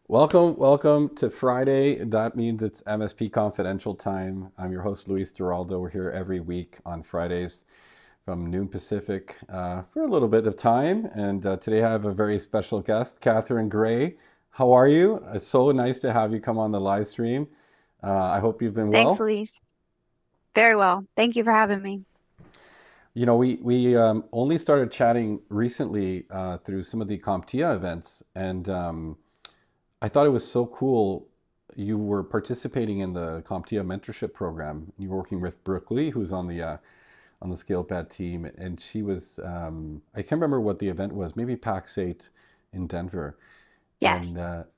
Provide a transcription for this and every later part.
Welcome to Friday. That means it's MSP Confidential time. I'm your host, Luis Giraldo. We're here every week on Fridays from noon Pacific for a little bit of time. And today I have a very special guest, Katherine Gray. How are you? It's so nice to have you come on the live stream. I hope you've been Thanks, well. Louise. Very well. Thank you for having me. You know, we only started chatting recently through some of the CompTIA events, and I thought it was so cool. You were participating in the CompTIA Mentorship program. You were working with Brooke Lee, who's on the ScalePad team, and she was I can't remember what the event was, maybe PAX 8 in Denver, Yes.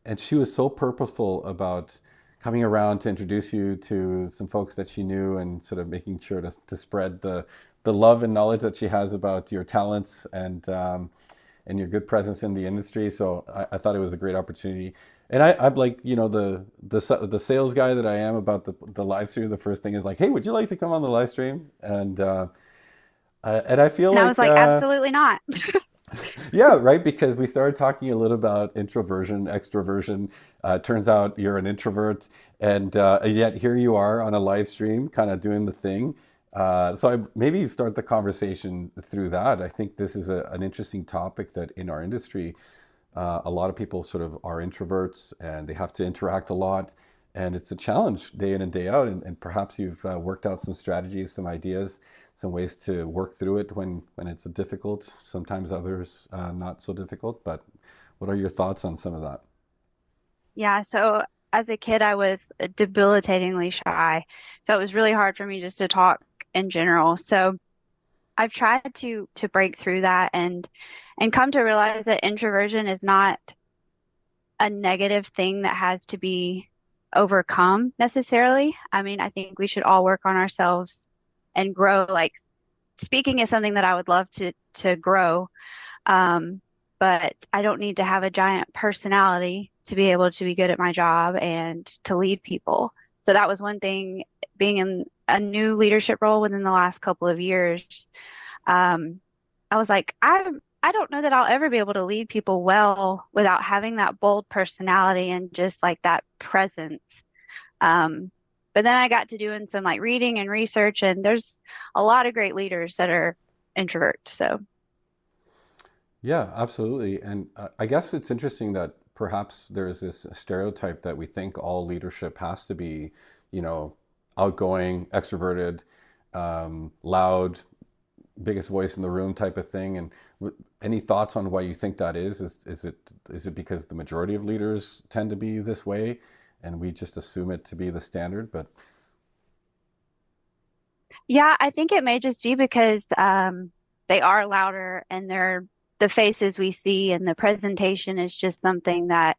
and she was so purposeful about coming around to introduce you to some folks that she knew and sort of making sure to spread the love and knowledge that she has about your talents and your good presence in the industry. So I thought it was a great opportunity. And I'm like, you know, the sales guy that I am about the live stream. The first thing is like, hey, would you like to come on the live stream? And I feel And I was like like, absolutely not. yeah, right. Because we started talking a little about introversion, extroversion. Turns out you're an introvert, and yet here you are on a live stream, kind of doing the thing. Maybe start the conversation through that. I think this is an interesting topic that in our industry, a lot of people sort of are introverts and they have to interact a lot, and it's a challenge day in and day out. And perhaps you've worked out some strategies, some ideas, some ways to work through it when it's difficult. Sometimes others not so difficult. But what are your thoughts on some of that? Yeah. So as a kid, I was debilitatingly shy. So it was really hard for me just to talk in general. So I've tried to break through that and come to realize that introversion is not a negative thing that has to be overcome necessarily. I mean, I think we should all work on ourselves and grow. Like speaking is something that I would love to grow. Um, but I don't need to have a giant personality to be able to be good at my job and to lead people. So that was one thing, being in a new leadership role within the last couple of years. Um, I was like, I don't know that I'll ever be able to lead people well without having that bold personality and just like that presence. Um, but then I got to doing some like reading and research, and there's a lot of great leaders that are introverts. So Yeah, absolutely. And I guess it's interesting that perhaps there's this stereotype that we think all leadership has to be, you know, outgoing, extroverted, loud, biggest voice in the room type of thing. And any thoughts on why you think that is? Is it because the majority of leaders tend to be this way, and we just assume it to be the standard? But yeah, I think it may just be because they are louder and they're the faces we see and the presentation is just something that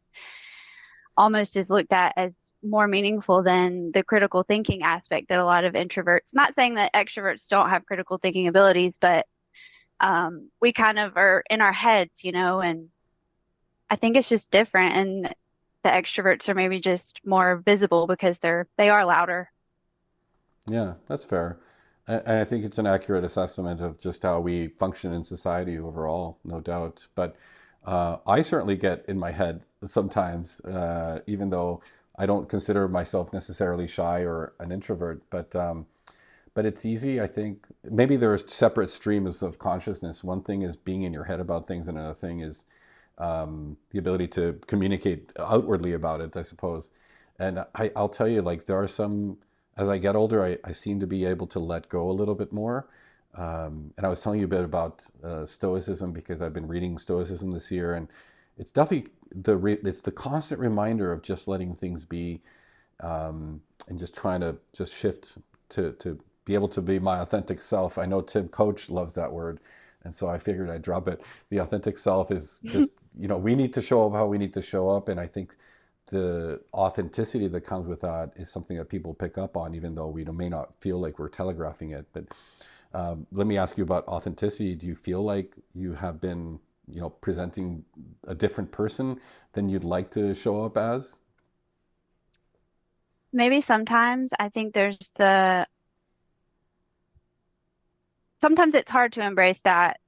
almost is looked at as more meaningful than the critical thinking aspect that a lot of introverts, not saying that extroverts don't have critical thinking abilities, but we kind of are in our heads, and I think it's just different. And the extroverts are maybe just more visible because they are louder. yeah, that's fair. And I think it's an accurate assessment of just how we function in society overall, no doubt. But I certainly get in my head sometimes, even though I don't consider myself necessarily shy or an introvert. But it's easy, I think. Maybe there are separate streams of consciousness. One thing is being in your head about things, and another thing is the ability to communicate outwardly about it, I suppose. And I'll tell you, like, there are some, as I get older, I seem to be able to let go a little bit more. And I was telling you a bit about Stoicism because I've been reading Stoicism this year, and it's definitely it's the constant reminder of just letting things be, and just trying to just shift to be able to be my authentic self. I know Tim Coach loves that word, and so I figured I'd drop it. The authentic self is just, we need to show up how we need to show up, and I think the authenticity that comes with that is something that people pick up on, even though we may not feel like we're telegraphing it. But let me ask you about authenticity. Do you feel like you have been, presenting a different person than you'd like to show up as? Maybe sometimes I think sometimes it's hard to embrace that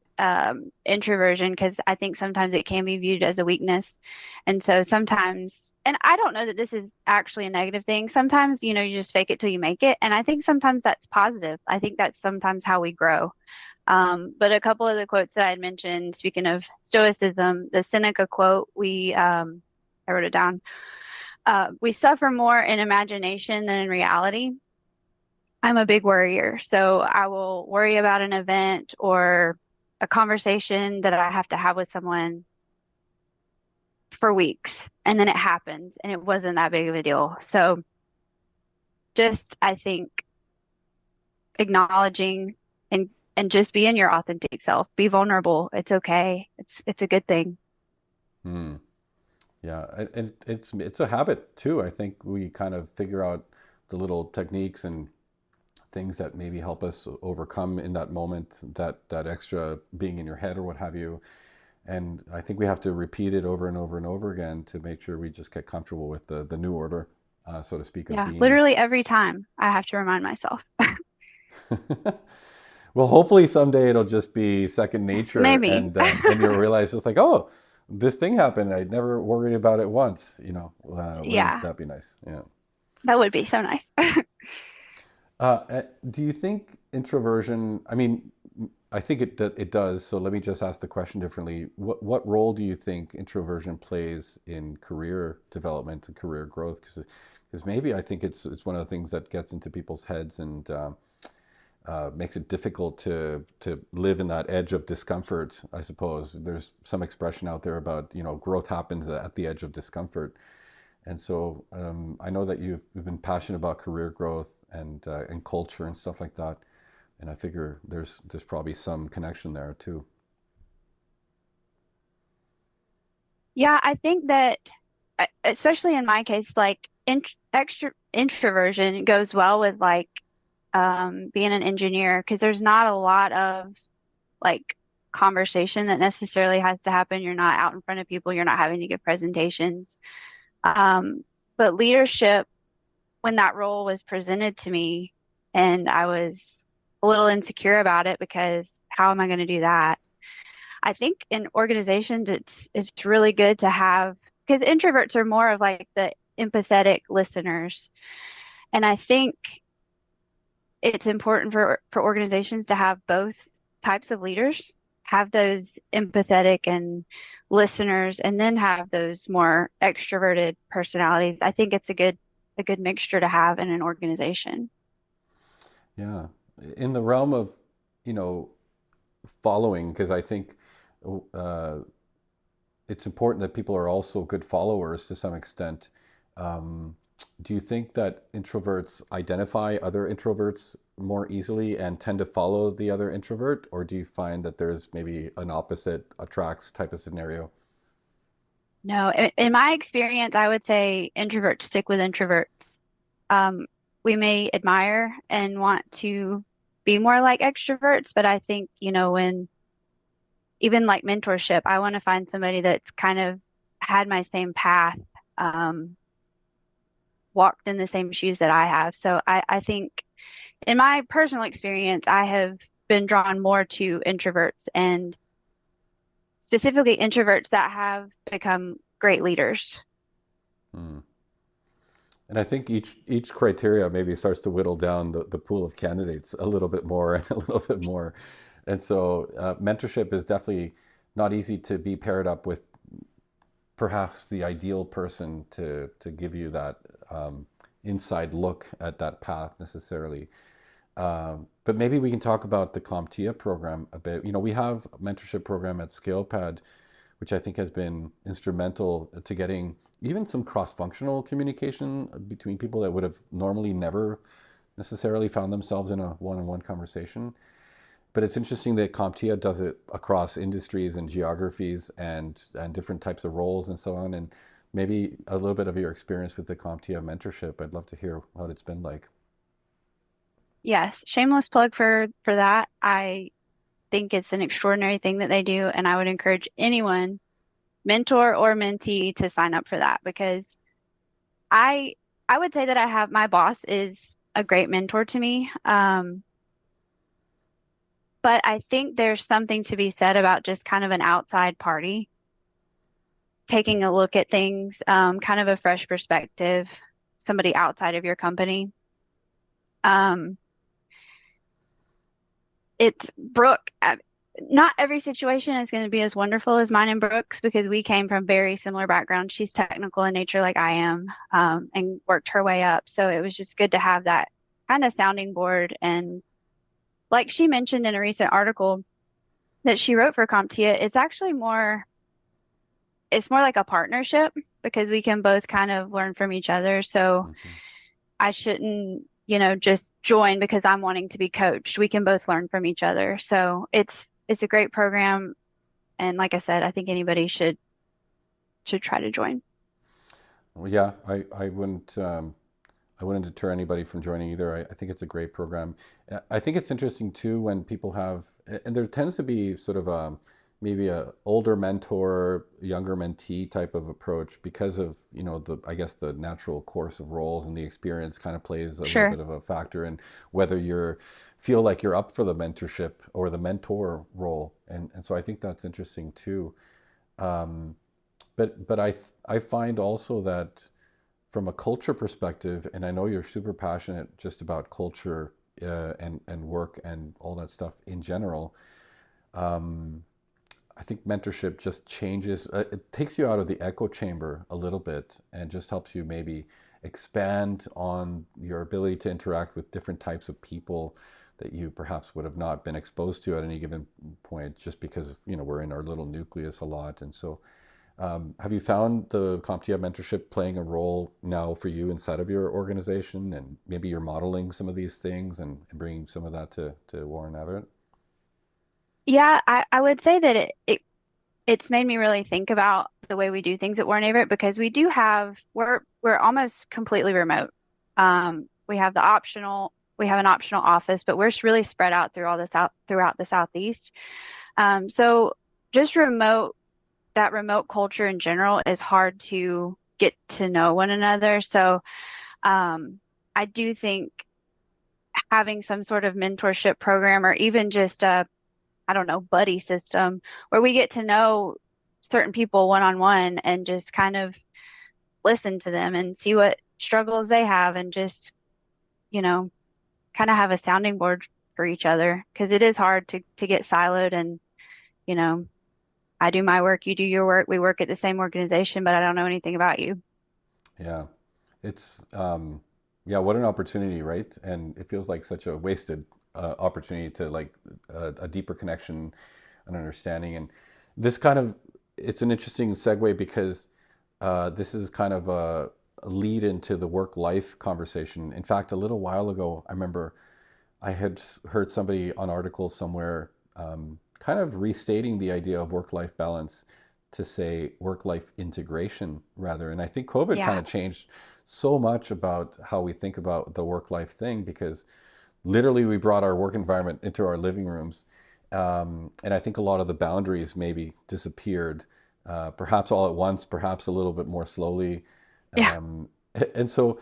introversion because I think sometimes it can be viewed as a weakness. And so sometimes, and I don't know that this is actually a negative thing. Sometimes, you just fake it till you make it. And I think sometimes that's positive. I think that's sometimes how we grow. But a couple of the quotes that I had mentioned, speaking of stoicism, the Seneca quote, I wrote it down. We suffer more in imagination than in reality. I'm a big worrier, so I will worry about an event or a conversation that I have to have with someone for weeks, and then it happens, and it wasn't that big of a deal. So just, I think, acknowledging and just being your authentic self, be vulnerable. It's okay. It's a good thing. Hmm. Yeah, and it's a habit too. I think we kind of figure out the little techniques and things that maybe help us overcome in that moment, that extra being in your head or what have you. And I think we have to repeat it over and over and over again to make sure we just get comfortable with the new order, so to speak, of Yeah, being. literally every time I have to remind myself. Well, hopefully someday it'll just be second nature, Maybe. and you'll realize it's like, oh, this thing happened. I'd never worried about it once. Wouldn't Yeah, that be nice? Yeah. that would be so nice. Do you think introversion? I mean, I think it does. So let me just ask the question differently. What role do you think introversion plays in career development and career growth? Because maybe I think it's one of the things that gets into people's heads and makes it difficult to live in that edge of discomfort. I suppose there's some expression out there about growth happens at the edge of discomfort. And so I know that you've been passionate about career growth and culture and stuff like that. And I figure there's probably some connection there too. Yeah, I think that, especially in my case, like extra introversion goes well with like being an engineer because there's not a lot of like conversation that necessarily has to happen. You're not out in front of people. You're not having to give presentations. But leadership, when that role was presented to me, and I was a little insecure about it because how am I going to do that? I think in organizations, it's really good to have because introverts are more of like the empathetic listeners, and I think it's important for organizations to have both types of leaders, have those empathetic and listeners, and then have those more extroverted personalities. I think it's a good mixture to have in an organization. Yeah. In the realm of, you know, following, because I think uh, it's important that people are also good followers to some extent. Um, do you think that introverts identify other introverts more easily and tend to follow the other introvert, or do you find that there's maybe an opposite attracts type of scenario? No, in my experience, I would say introverts stick with introverts. Um, we may admire and want to be more like extroverts, but I think, when even like mentorship, I want to find somebody that's kind of had my same path, um, walked in the same shoes that I have. So I think in my personal experience, I have been drawn more to introverts and specifically introverts that have become great leaders. Hmm. And I think each criteria maybe starts to whittle down the pool of candidates a little bit more and a little bit more. And so mentorship is definitely not easy to be paired up with perhaps the ideal person to give you that inside look at that path necessarily. But maybe we can talk about the CompTIA program a bit. We have a mentorship program at ScalePad, which I think has been instrumental to getting even some cross-functional communication between people that would have normally never necessarily found themselves in a one-on-one conversation. But it's interesting that CompTIA does it across industries and geographies and different types of roles and so on. And maybe a little bit of your experience with the CompTIA mentorship. I'd love to hear what it's been like. Yes, shameless plug for that. I think it's an extraordinary thing that they do, and I would encourage anyone, mentor or mentee, to sign up for that because I I would say that my boss is a great mentor to me. But I think there's something to be said about just kind of an outside party, taking a look at things, kind of a fresh perspective, somebody outside of your company. Um, it's Brooke. Not every situation is going to be as wonderful as mine and Brooke's because we came from very similar backgrounds. She's technical in nature like I am, and worked her way up. So it was just good to have that kind of sounding board. And like she mentioned in a recent article that she wrote for CompTIA, it's more like a partnership because we can both kind of learn from each other. So Hmm. I shouldn't, just join because I'm wanting to be coached. We can both learn from each other. So it's a great program. And like I said, I think anybody should try to join. Well, yeah, I wouldn't deter anybody from joining either. I think it's a great program. I think it's interesting too when people have, and there tends to be sort of maybe a older mentor, younger mentee type of approach because of, I guess the natural course of roles and the experience kind of plays a little Sure. bit of a factor in whether feel like you're up for the mentorship or the mentor role. And so I think that's interesting too. Um, but I find also that from a culture perspective, and I know you're super passionate just about culture and work and all that stuff in general. Um, I think mentorship just changes. It takes you out of the echo chamber a little bit and just helps you maybe expand on your ability to interact with different types of people that you perhaps would have not been exposed to at any given point, just because we're in our little nucleus a lot, and so have you found the CompTIA mentorship playing a role now for you inside of your organization, and maybe you're modeling some of these things and bringing some of that to Warren Averett? Yeah, I would say that it's made me really think about the way we do things at Warren Averett because we're almost completely remote. We have an optional office, but we're really spread out throughout the Southeast. So just that remote culture in general is hard to get to know one another. So I do think having some sort of mentorship program or even just I don't know, buddy system where we get to know certain people one on one and just kind of listen to them and see what struggles they have and just, you know, kind of have a sounding board for each other because it is hard to get siloed and, you know, I do my work, you do your work, we work at the same organization, but I don't know anything about you. Yeah, it's yeah, what an opportunity, right? And it feels like such a wasted opportunity to like a deeper connection and understanding. And this kind of it's an interesting segue because this is kind of a lead into the work-life conversation. In fact, a little while ago, I remember I had heard somebody on articles somewhere kind of restating the idea of work-life balance to say work-life integration rather. And I think COVID kind Yeah. of changed so much about how we think about the work-life thing because literally we brought our work environment into our living rooms. And I think a lot of the boundaries maybe disappeared, perhaps all at once, perhaps a little bit more slowly. Yeah. Um, and so,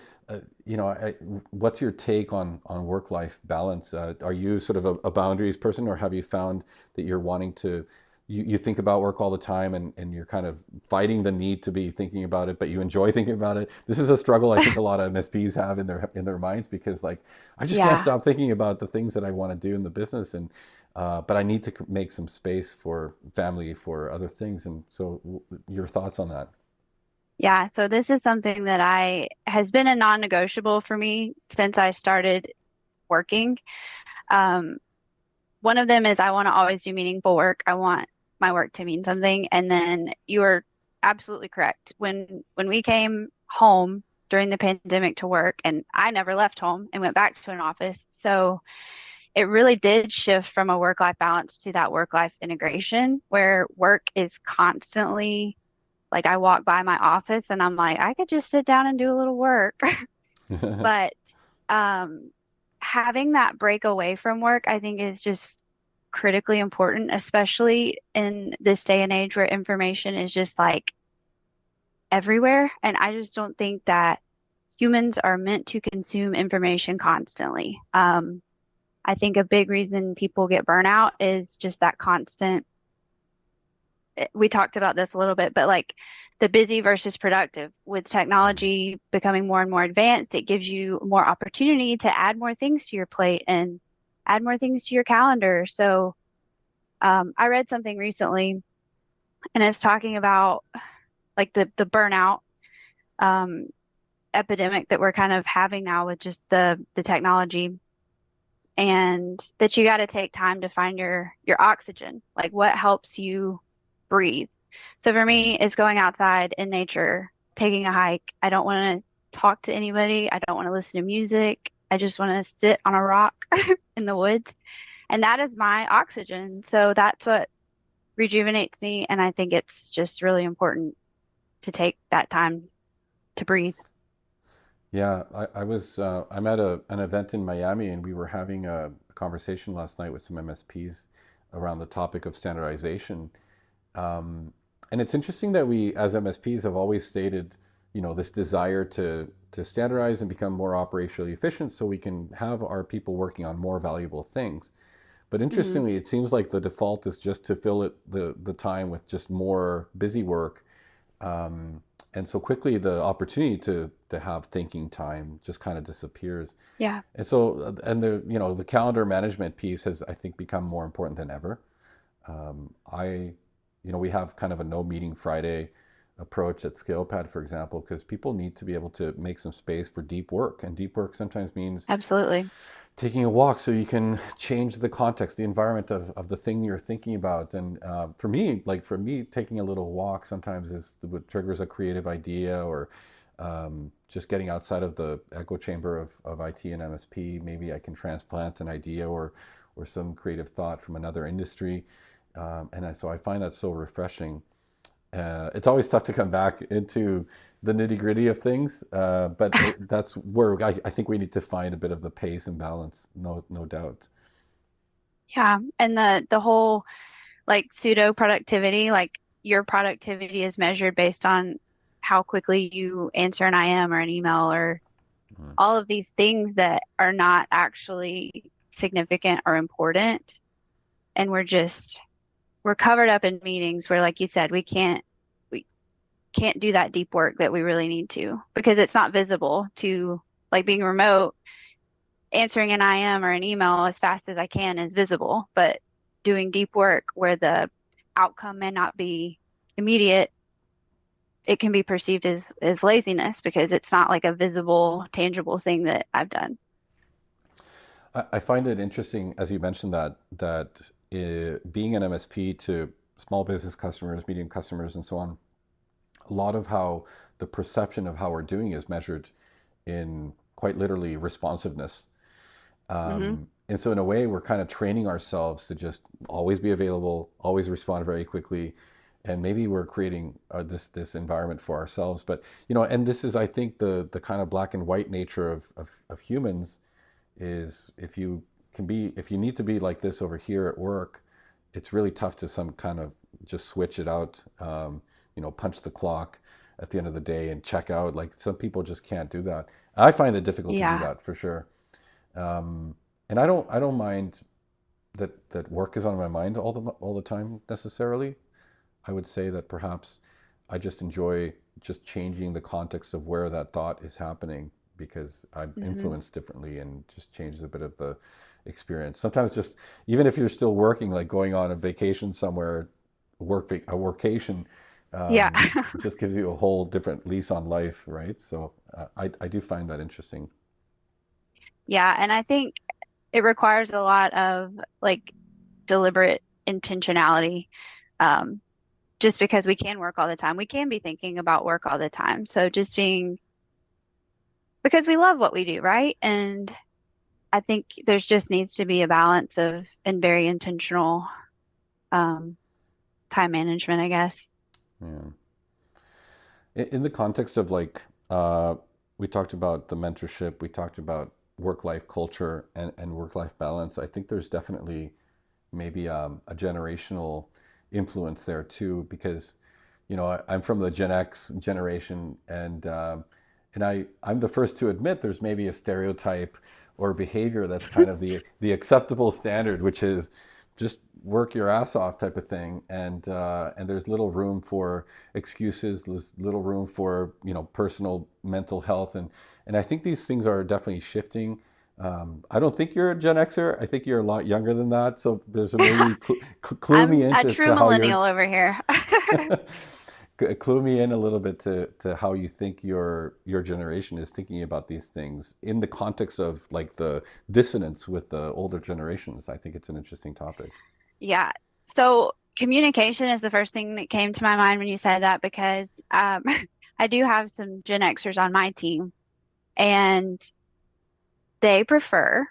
what's your take on work-life balance? Are you sort of a boundaries person, or have you found that you're wanting to, you think about work all the time and you're kind of fighting the need to be thinking about it, but you enjoy thinking about it? This is a struggle I think a lot of MSPs have in their minds because like, I just can't Yeah. stop thinking about the things that I want to do in the business but I need to make some space for family, for other things. And so your thoughts on that? Yeah. So this is something that I has been a non-negotiable for me since I started working. Um, One of them is I want to always do meaningful work. I want my work to mean something. And then you are absolutely correct. When we came home during the pandemic to work, and I never left home and went back to an office. So it really did shift from a work-life balance to that work-life integration where work is constantly like I walk by my office and I'm like, I could just sit down and do a little work. But um, having that break away from work, I think is just critically important, especially in this day and age where information is just like everywhere. And I just don't think that humans are meant to consume information constantly. I think a big reason people get burnout is just that constant. We talked about this a little bit, but like the busy versus productive. With Mm. technology becoming more and more advanced, it gives you more opportunity to add more things to your plate and add more things to your calendar. So I read something recently, and it's talking about like the burnout um, epidemic that we're kind of having now with just the technology, and that you got to take time to find your oxygen, like what helps you breathe. So for me, it's going outside in nature, taking a hike. I don't want to talk to anybody. I don't want to listen to music. I just want to sit on a rock in the woods, and that is my oxygen. So that's what rejuvenates me, and I think it's just really important to take that time to breathe. Yeah, I'm at an event in Miami, and we were having a conversation last night with some MSPs around the topic of standardization. Um, and it's interesting that we, as MSPs, have always stated, this desire to standardize and become more operationally efficient, so we can have our people working on more valuable things. But Hmm. interestingly, it seems like the default is just to fill the time with just more busy work. Um, and so quickly the opportunity to have thinking time just kind of disappears. Yeah. And so, and the calendar management piece has, I think, become more important than ever. I, we have kind of a no meeting Friday approach at ScalePad, for example, because people need to be able to make some space for deep work. And deep work sometimes means Absolutely. taking a walk so you can change the context, the environment of the thing you're thinking about. And for me, taking a little walk sometimes is what triggers a creative idea, or just getting outside of the echo chamber of IT and MSP. Maybe I can transplant an idea or some creative thought from another industry. So I find that so refreshing. It's always tough to come back into the nitty gritty of things, but that's where I think we need to find a bit of the pace and balance. No doubt. Yeah. And the whole like pseudo productivity, like your productivity is measured based on how quickly you answer an IM or an email or Mm. all of these things that are not actually significant or important. And we're covered up in meetings where, like you said, we can't do that deep work that we really need to because it's not visible to like being remote. Answering an IM or an email as fast as I can is visible, but doing deep work where the outcome may not be immediate, it can be perceived as laziness because it's not like a visible, tangible thing that I've done. I find it interesting, as you mentioned, that being an MSP to small business customers, medium customers, and so on, a lot of how the perception of how we're doing is measured in quite literally responsiveness. Hmm. And so in a way, we're kind of training ourselves to just always be available, always respond very quickly. And maybe we're creating this environment for ourselves. But, and this is, I think, the kind of black and white nature of humans is if you need to be like this over here at work, it's really tough to some kind of just switch it out, punch the clock at the end of the day and check out. Like some people just can't do that. I find it difficult to do Yeah. that for sure. Um, and I don't mind that work is on my mind all the time necessarily. I would say that perhaps I just enjoy just changing the context of where that thought is happening, because I'm Hmm. influenced differently and just changes a bit of the experience. Sometimes just even if you're still working, like going on a vacation somewhere, a workation, Yeah. just gives you a whole different lease on life, right? So I do find that interesting. Yeah. And I think it requires a lot of like deliberate intentionality. Um, just because we can work all the time, we can be thinking about work all the time. So just being because we love what we do, right? And I think there's just needs to be a balance of and very intentional um, time management, I guess. Yeah. In the context of uh, we talked about the mentorship, we talked about work-life culture and work-life balance. I think there's definitely maybe a generational influence there too, because I'm from the Gen X generation, and And I'm the first to admit there's maybe a stereotype or behavior that's kind of the acceptable standard, which is just work your ass off type of thing. And there's little room for excuses, there's little room for, personal mental health. And I think these things are definitely shifting. I don't think you're a Gen Xer. I think you're a lot younger than that. So there's maybe clue me I'm a into true to how you're millennial over here. clue me in a little bit to how you think your generation is thinking about these things in the context of like the dissonance with the older generations. I think it's an interesting topic. Yeah. So communication is the first thing that came to my mind when you said that because I do have some Gen Xers on my team and they prefer,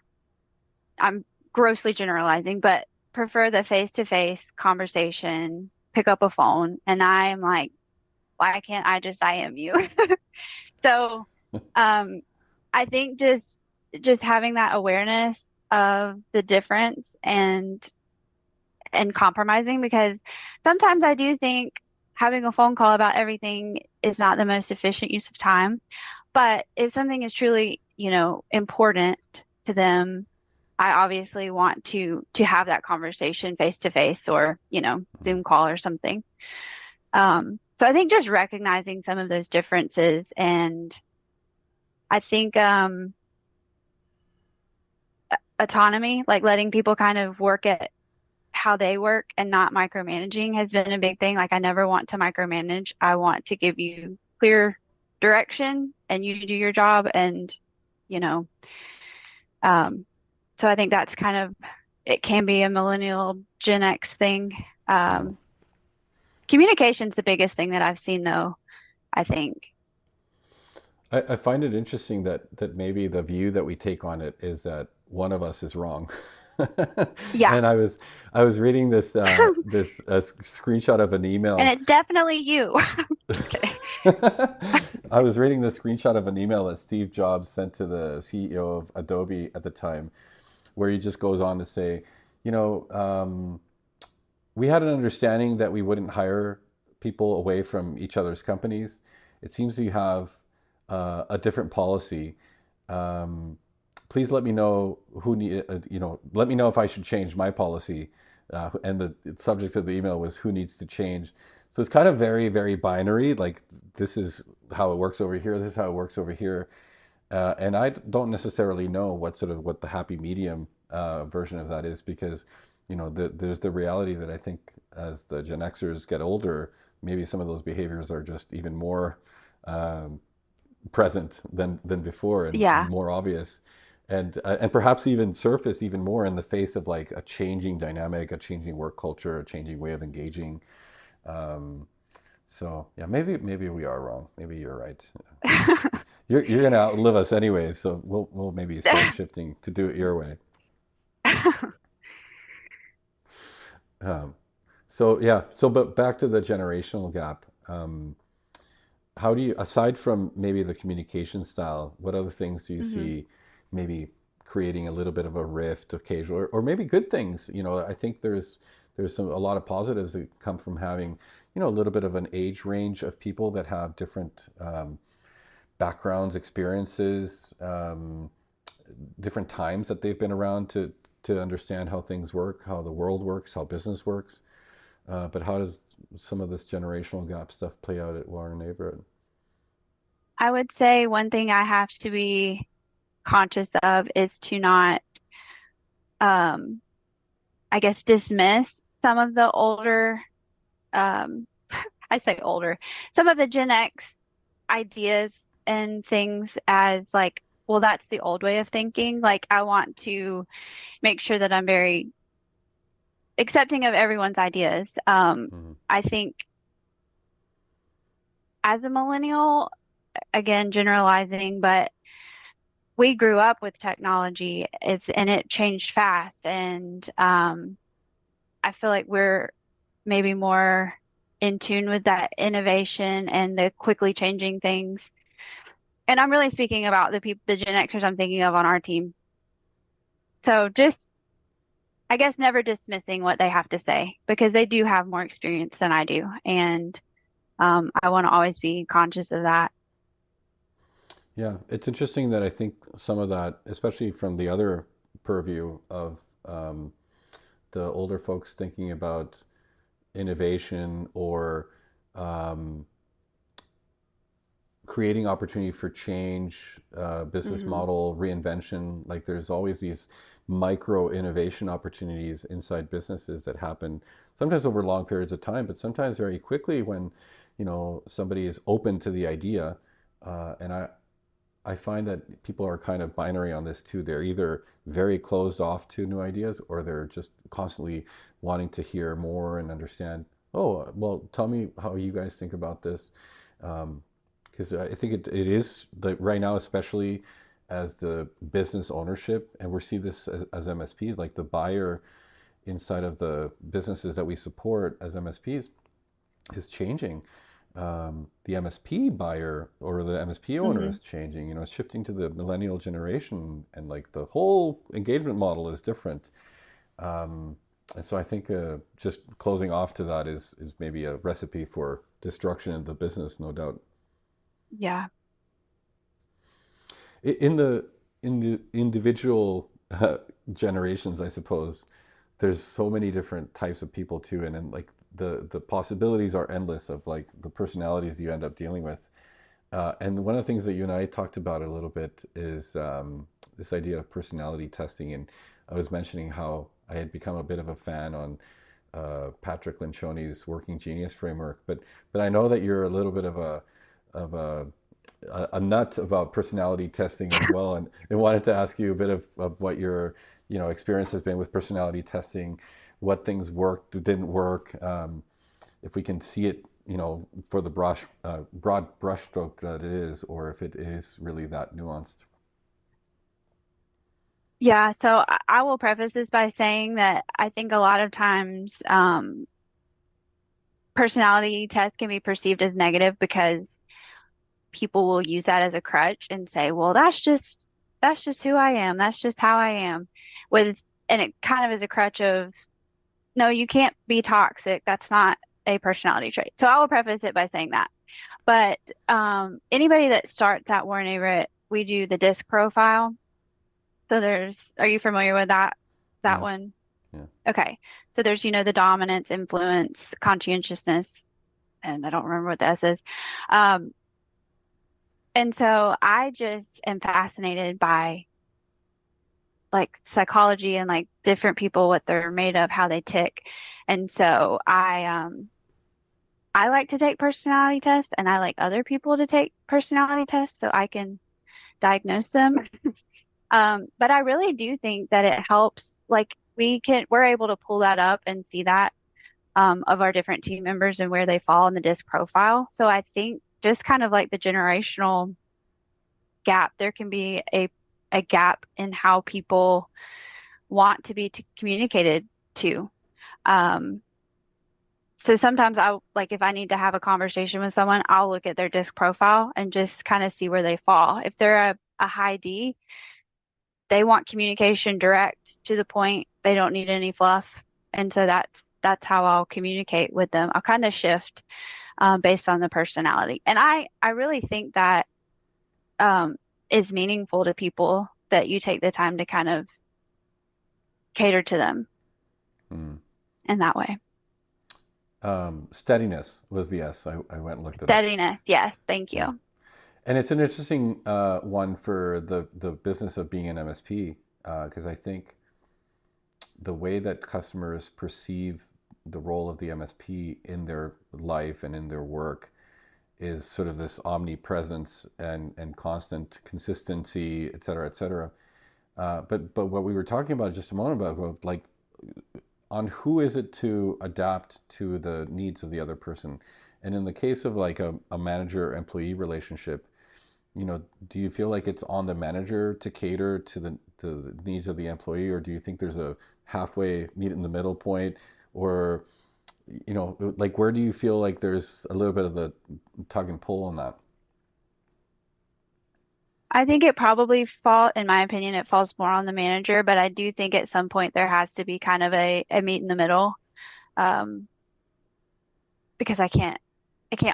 I'm grossly generalizing, but prefer the face-to-face conversation, pick up a phone, and I am like, why can't I just IM you? So um, I think just having that awareness of the difference and compromising because sometimes I do think having a phone call about everything is not the most efficient use of time. But if something is truly, important to them, I obviously want to have that conversation face to face or, Mhm. Zoom call or something. So I think just recognizing some of those differences and I think autonomy, like letting people kind of work at how they work and not micromanaging has been a big thing. Like I never want to micromanage. I want to give you clear direction and you do your job and, you know, um, so I think that's kind of it can be a millennial Gen X thing. Yeah. Um, Communication's the biggest thing that I've seen though, I think. I find it interesting that maybe the view that we take on it is that one of us is wrong. Yeah. And I was reading this screenshot of an And email. it's definitely you. Just kidding. I was reading the screenshot of an email that Steve Jobs sent to the CEO of Adobe at the time, where he just goes on to say, you know, we had an understanding that we wouldn't hire people away from each other's companies. It seems you have a different policy. Um, Please let me know let me know if I should change my policy. And the subject of the email was who needs to change. So it's kind of very, very binary. Like this is how it works over here. This is how it works over here. And I don't necessarily know what the happy medium version of that is because, there's the reality that I think as the Gen Xers get older, maybe some of those behaviors are just even more um, present than before and Yeah. more obvious. And perhaps even surface even more in the face of like a changing dynamic, a changing work culture, a changing way of engaging. Um, so yeah, maybe we are wrong. Maybe you're right. You're gonna outlive us anyway, so we'll maybe start shifting to do it your way. Um, so yeah, but back to the generational gap. How do you, aside from maybe the communication style, what other things do you hmm see maybe creating a little bit of a rift occasionally, or maybe good things? I think there's a lot of positives that come from having, a little bit of an age range of people that have different backgrounds, experiences, different times that they've been around to understand how things work, how the world works, how business works. But how does some of this generational gap stuff play out at Warren Averett? I would say one thing I have to be conscious of is to not, um, I guess, dismiss some of the older, um, I say older, some of the Gen X ideas and things as like, well, that's the old way of thinking. Like, I want to make sure that I'm very accepting of everyone's ideas. Hmm. I think as a millennial, again, generalizing, but we grew up with technology and it changed fast. And I feel like we're maybe more in tune with that innovation and the quickly changing things. And I'm really speaking about the Gen Xers I'm thinking of on our team. So just, I guess, never dismissing what they have to say because they do have more experience than I do. And I want to always be conscious of that. Yeah, it's interesting that I think some of that, especially from the other purview of the older folks thinking about innovation or um, creating opportunity for change, business Hmm. model reinvention. Like there's always these micro innovation opportunities inside businesses that happen sometimes over long periods of time, but sometimes very quickly when, somebody is open to the idea. And I find that people are kind of binary on this too. They're either very closed off to new ideas or they're just constantly wanting to hear more and understand. Oh, well, tell me how you guys think about this. Because I think it is like right now, especially as the business ownership, and we see this as MSPs, like the buyer inside of the businesses that we support as MSPs is changing. The MSP buyer or the MSP owner Hmm. is changing. It's shifting to the millennial generation, and like the whole engagement model is different. Um, and so I think just closing off to that is maybe a recipe for destruction of the business, no doubt. Yeah. In the individual generations, I suppose there's so many different types of people too, and like the possibilities are endless of like the personalities you end up dealing with. And one of the things that you and I talked about a little bit is this idea of personality testing. And I was mentioning how I had become a bit of a fan on Patrick Lencioni's Working Genius framework, but I know that you're a little bit of a nut about personality testing as well, and wanted to ask you a bit of what your experience has been with personality testing, what things worked, didn't work, if we can see it, for the broad brushstroke that it is, or if it is really that nuanced. Yeah, so I will preface this by saying that I think a lot of times personality tests can be perceived as negative because people will use that as a crutch and say, well, that's just who I am. That's just how I am. With and it kind of is a crutch of no, you can't be toxic. That's not a personality trait. So I will preface it by saying that. But anybody that starts at Warren Averett, we do the disc profile. So are you familiar with that Yeah, one? yeah. Okay. So there's, the dominance, influence, conscientiousness, and I don't remember what the S is. Um, and so I just am fascinated by like psychology and like different people, what they're made of, how they tick. And so I like to take personality tests and I like other people to take personality tests so I can diagnose them. But I really do think that it helps. Like we're able to pull that up and see that of our different team members and where they fall in the disc profile. So I think just kind of like the generational gap, there can be a gap in how people want to be communicated to. Um, so sometimes like if I need to have a conversation with someone, I'll look at their disc profile and just kind of see where they fall. If they're a high D, they want communication direct to the point. They don't need any fluff. And so that's how I'll communicate with them. I'll kind of shift based on the personality. And I really think that um, is meaningful to people that you take the time to kind of cater to them Mm. in that way. Steadiness was the S. I went and looked it up. Steadiness, yes, thank Yeah. you. And it's an interesting one for the business of being an MSP, because I think the way that customers perceive the role of the MSP in their life and in their work is sort of this omnipresence and constant consistency, et cetera, et cetera. But what we were talking about just a moment ago, like on who is it to adapt to the needs of the other person, and in the case of like a manager employee relationship, do you feel like it's on the manager to cater to the needs of the employee, or do you think there's a halfway meet in the middle point, or like where do you feel like there's a little bit of the tug and pull on that? I think it probably in my opinion, it falls more on the manager, but I do think at some point there has to be kind of a meet in the middle, um, because I can't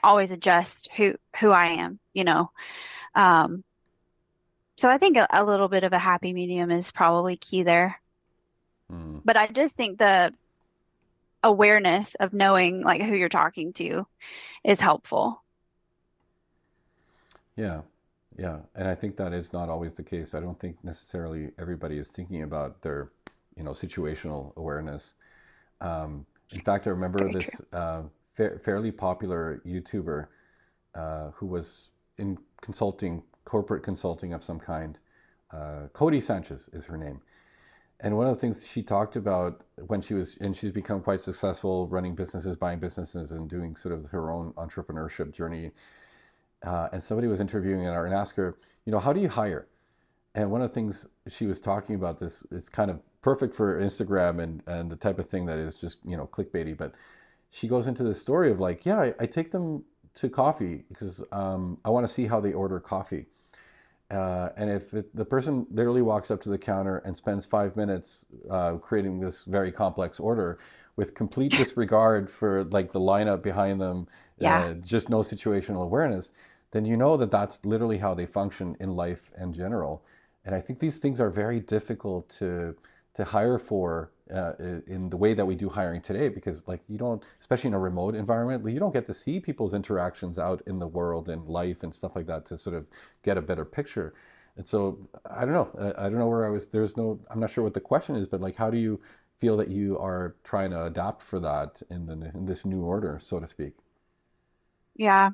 always adjust who I am. Um, So I think a little bit of a happy medium is probably key there. Mm. But I just think the awareness of knowing like who you're talking to is helpful. Yeah, yeah, and I think that is not always the case. I don't think necessarily everybody is thinking about their, situational awareness. In fact, I remember Very true. this fairly popular YouTuber who was in consulting, corporate consulting of some kind. Cody Sanchez is her name. And one of the things she talked about when and she's become quite successful running businesses, buying businesses, and doing sort of her own entrepreneurship journey. And somebody was interviewing her and asked her, how do you hire? And one of the things she was talking about, this it's kind of perfect for Instagram and the type of thing that is just, clickbaity. But she goes into the story of like, yeah, I take them to coffee because I want to see how they order coffee. And if the person literally walks up to the counter and spends 5 minutes creating this very complex order with complete disregard for like the lineup behind them, Yeah. just no situational awareness, then you know that that's literally how they function in life in general. And I think these things are very difficult to hire for in the way that we do hiring today, because like you don't, especially in a remote environment, you don't get to see people's interactions out in the world and life and stuff like that to sort of get a better picture. And so I don't know. I don't know where I was. There's no. I'm not sure what the question is, but like, how do you feel that you are trying to adapt for that in this new order, so to speak? Yeah.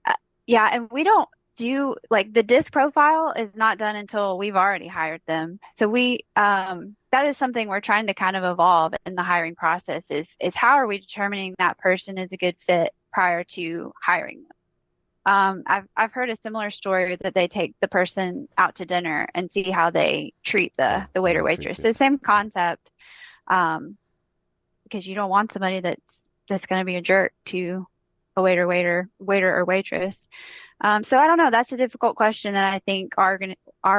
Uh, yeah, and we don't do like the disc profile is not done until we've already hired them. So we that is something we're trying to kind of evolve in the hiring process is how are we determining that person is a good fit prior to hiring them? I've heard a similar story that they take the person out to dinner and see how they treat Yeah, the how waiter they treat waitress. you. So same concept, um, because you don't want somebody that's going to be a jerk to a waiter or waitress. So I don't know. That's a difficult question that I think our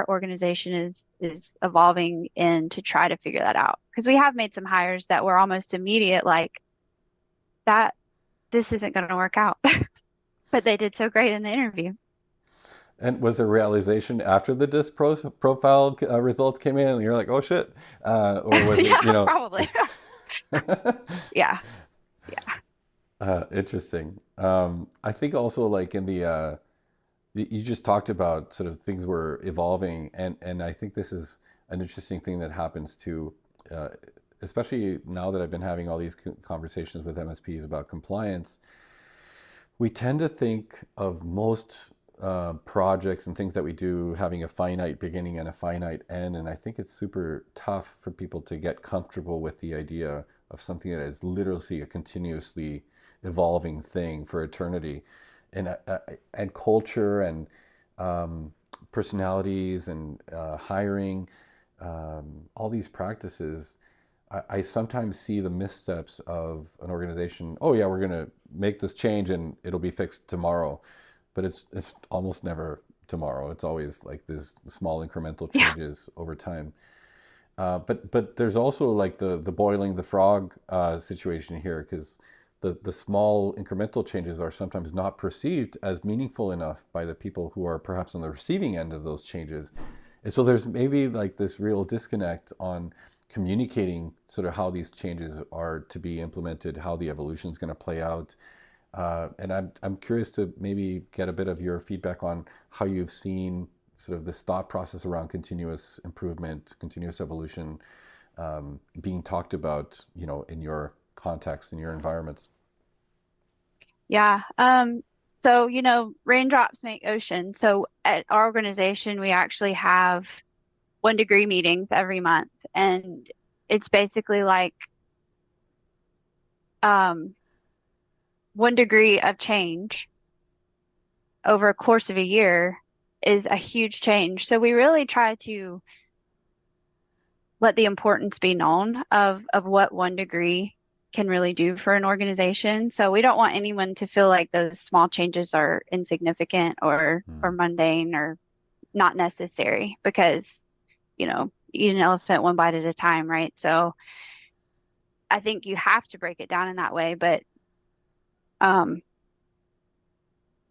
organization is evolving in to try to figure that out. Because we have made some hires that were almost immediate, like that this isn't going to work out, but they did so great in the interview. And was there realization after the disc profile results came in, and you're like, oh shit, or was it, Yeah, probably. Yeah, yeah, interesting. I think also like in the you just talked about sort of things were evolving, and I think this is an interesting thing that happens too, uh, especially now that I've been having all these conversations with MSPs about compliance. We tend to think of most projects and things that we do having a finite beginning and a finite end, and I think it's super tough for people to get comfortable with the idea of something that is literally a continuously evolving thing for eternity, and culture and personalities and hiring, all these practices. I sometimes see the missteps of an organization. Oh yeah, we're going to make this change and it'll be fixed tomorrow, but it's almost never tomorrow. It's always like this small incremental yeah, changes over time. But there's also like the boiling the frog situation here, because the small incremental changes are sometimes not perceived as meaningful enough by the people who are perhaps on the receiving end of those changes. And so there's maybe like this real disconnect on communicating sort of how these changes are to be implemented, how the evolution is going to play out. And I'm curious to maybe get a bit of your feedback on how you've seen sort of this thought process around continuous improvement, continuous evolution being talked about, in your context, in your environments. yeah. So raindrops make ocean. So at our organization, we actually have 1 degree meetings every month, and it's basically like um 1 degree of change over a course of a year is a huge change. So we really try to let the importance be known of what 1 degree can really do for an organization. So we don't want anyone to feel like those small changes are insignificant or Hmm. mundane or not necessary because, eat an elephant one bite at a time, right? So I think you have to break it down in that way, but um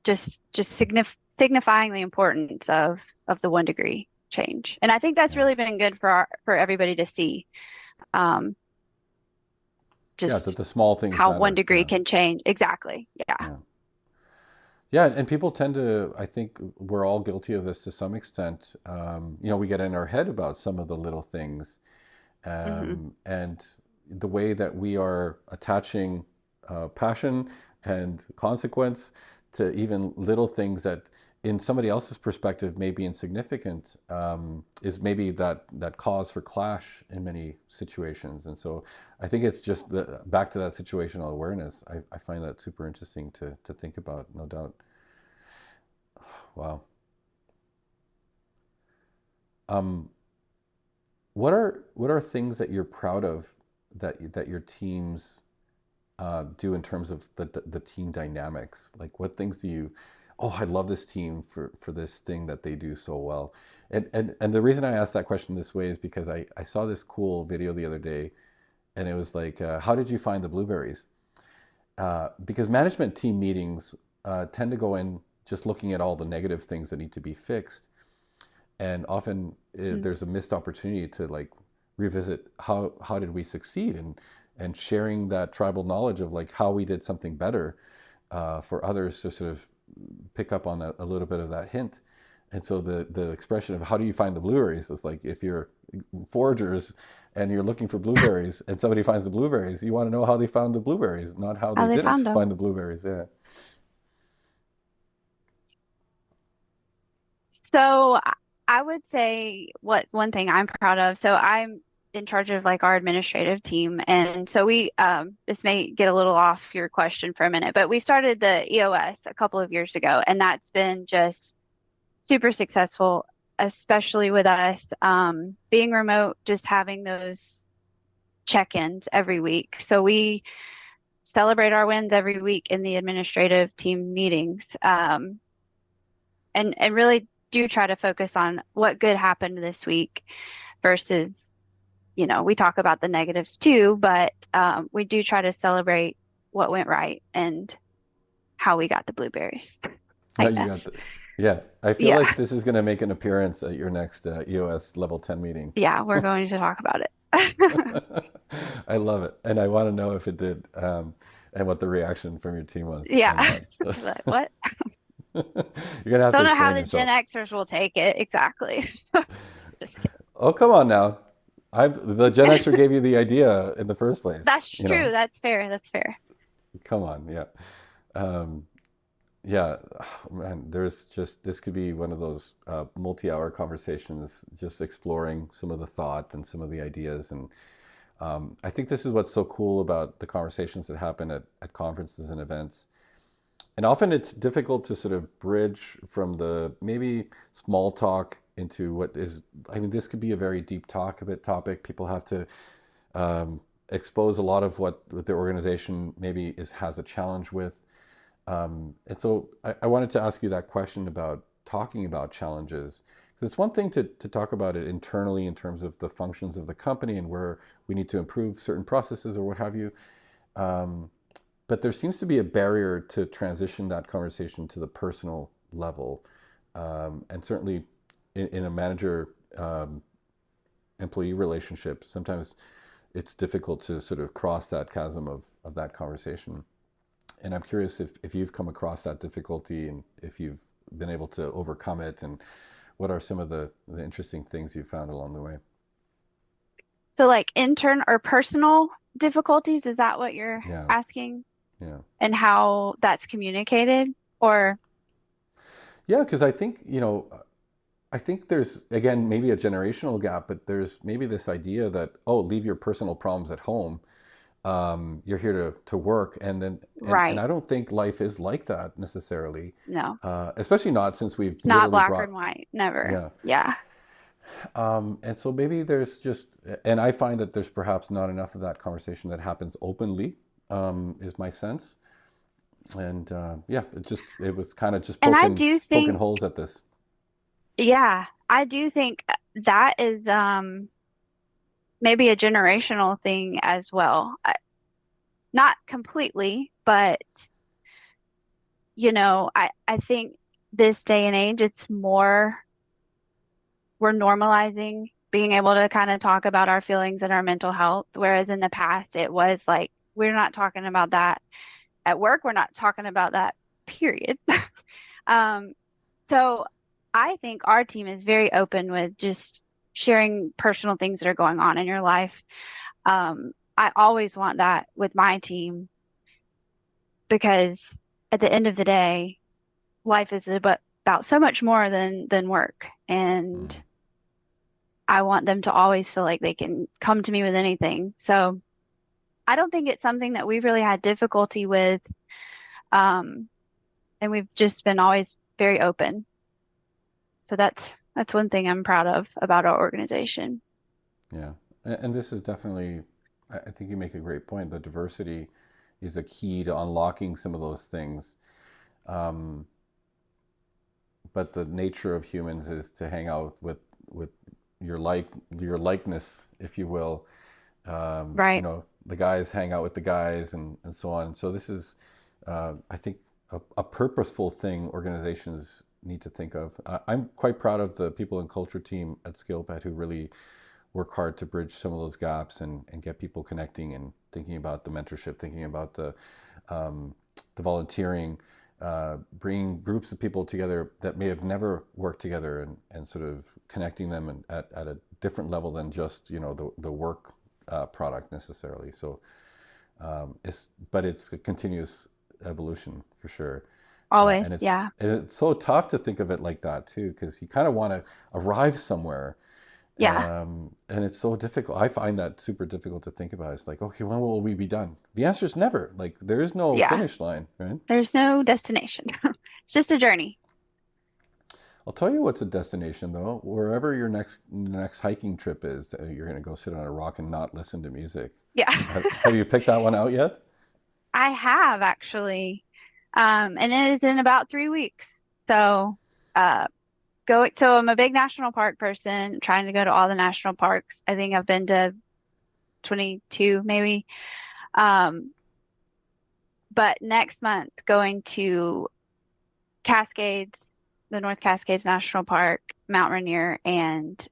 just signifying the importance of the 1 degree change. And I think that's Yeah. really been good for for everybody to see, um, Yeah, that just the small things how one matter. degree Yeah. can change. Exactly. Yeah. Yeah. Yeah, and people tend to, I think we're all guilty of this to some extent. We get in our head about some of the little things, Hmm. and the way that we are attaching passion and consequence to even little things that, in somebody else's perspective, may be insignificant, is maybe that cause for clash in many situations. And so, I think it's just back to that situational awareness. I find that super interesting to think about, no doubt. Wow. Um, what are things that you're proud of that your teams do in terms of the team dynamics? Like, what things do you? Oh, I love this team for this thing that they do so well. And the reason I asked that question this way is because I saw this cool video the other day, and it was like, how did you find the blueberries? Because management team meetings tend to go in just looking at all the negative things that need to be fixed, and often there's a missed opportunity to like revisit how did we succeed, and sharing that tribal knowledge of like how we did something better, for others to sort of pick up on a little bit of that hint. And so the expression of how do you find the blueberries is like, if you're foragers and you're looking for blueberries and somebody finds the blueberries, you want to know how they found the blueberries, not how How they they didn't found them. find the blueberries. Yeah. So I would say what one thing I'm proud of. So I'm in charge of like our administrative team. And so this may get a little off your question for a minute, but we started the EOS a couple of years ago, and that's been just super successful, especially with us being remote, just having those check-ins every week. So we celebrate our wins every week in the administrative team meetings, and really do try to focus on what good happened this week versus, we talk about the negatives too, but we do try to celebrate what went right and how we got the blueberries, I You got guess. the, yeah. I feel Yeah. like this is going to make an appearance at your next EOS level 10 meeting. Yeah, we're going to talk about it. I love it. And I want to know if it did, and what the reaction from your team was Yeah. on that. But what? You're going to have to Don't know how explain the Gen yourself. Xers will take it. Exactly. Just kidding. Oh, come on now. The Gen Xer gave you the idea in the first place, That's true. That's fair. That's fair. Come on, yeah. Um, Yeah, man, this could be one of those multi-hour conversations, just exploring some of the thought and some of the ideas. And I think this is what's so cool about the conversations that happen at conferences and events. And often it's difficult to sort of bridge from the maybe small talk into what is, I mean, this could be a very deep talk, a bit topic. People have to expose a lot of what their organization maybe has a challenge with. And so I wanted to ask you that question about talking about challenges. Because it's one thing to talk about it internally in terms of the functions of the company and where we need to improve certain processes or what have you. Um, but there seems to be a barrier to transition that conversation to the personal level. And certainly in a manager employee relationship, sometimes it's difficult to sort of cross that chasm of that conversation. And I'm curious if you've come across that difficulty and if you've been able to overcome it, and what are some of the interesting things you found along the way? So, like intern or personal difficulties, is that what you're Yeah, asking? yeah. And how that's communicated? Or, Yeah, because I think there's, again, maybe a generational gap, but there's maybe this idea that, oh, leave your personal problems at home. You're here to work. And right. I don't think life is like that necessarily, No, especially not since we've it's not literally black brought, and white. Never. yeah. Yeah. And so maybe there's just, and I find that there's perhaps not enough of that conversation that happens openly, is my sense. And yeah, it was kind of just And I poking do poking think, holes at this. yeah, I do think that is maybe a generational thing as well. Not completely, but I think this day and age, it's more we're normalizing being able to kind of talk about our feelings and our mental health, whereas in the past it was like we're not talking about that at work, we're not talking about that, period. Um, so I think our team is very open with just sharing personal things that are going on in your life. I always want that with my team because at the end of the day, life is about so much more than work. And Mm. I want them to always feel like they can come to me with anything. So I don't think it's something that we've really had difficulty with. Um, and we've just been always very open. So that's one thing I'm proud of about our organization. Yeah. And this is definitely, I think you make a great point. The diversity is a key to unlocking some of those things. Um, but the nature of humans is to hang out with your like your likeness, if you will. Right. The guys hang out with the guys and so on. So this is, I think, a purposeful thing organizations need to think of. I'm quite proud of the people and culture team at Skillpad who really work hard to bridge some of those gaps and get people connecting and thinking about the mentorship, thinking about the volunteering, bringing groups of people together that may have never worked together and sort of connecting them at a different level than just the work product necessarily. So it's a continuous evolution for sure. And Always. it's Yeah. and it's so tough to think of it like that too, because you kind of want to arrive somewhere, Yeah. and it's so difficult. I find that super difficult to think about. It's like, okay, when will we be done? The answer is never. Like, there is no Yeah. finish line, right? There's no destination. It's just a journey. I'll tell you what's a destination though. Wherever your next hiking trip is, you're going to go sit on a rock and not listen to music. Yeah. Have you picked that one out yet? I have actually. And it is in about 3 weeks. So, uh, so I'm a big national park person, trying to go to all the national parks. I think I've been to 22 maybe. Um, but next month going to Cascades, the North Cascades National Park, Mount Rainier, and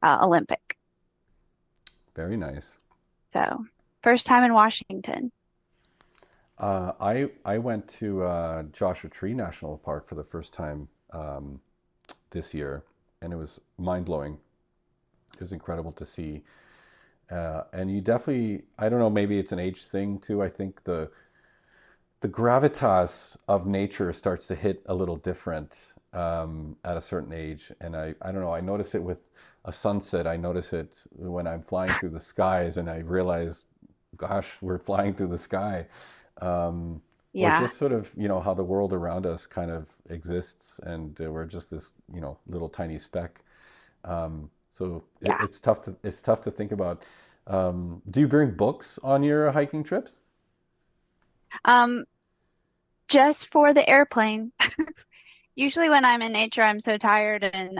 Olympic. Very nice. So, first time in Washington. I went to Joshua Tree National Park for the first time this year, and it was mind blowing. It was incredible to see, and you definitely, I don't know, maybe it's an age thing too. I think the gravitas of nature starts to hit a little different at a certain age, and I don't know. I notice it with a sunset. I notice it when I'm flying through the skies, and I realize, gosh, we're flying through the sky. Or Yeah, just sort of how the world around us kind of exists, and we're just this little tiny speck. So yeah. it's tough to think about. Do you bring books on your hiking trips? Um, just for the airplane. Usually when I'm in nature, I'm so tired and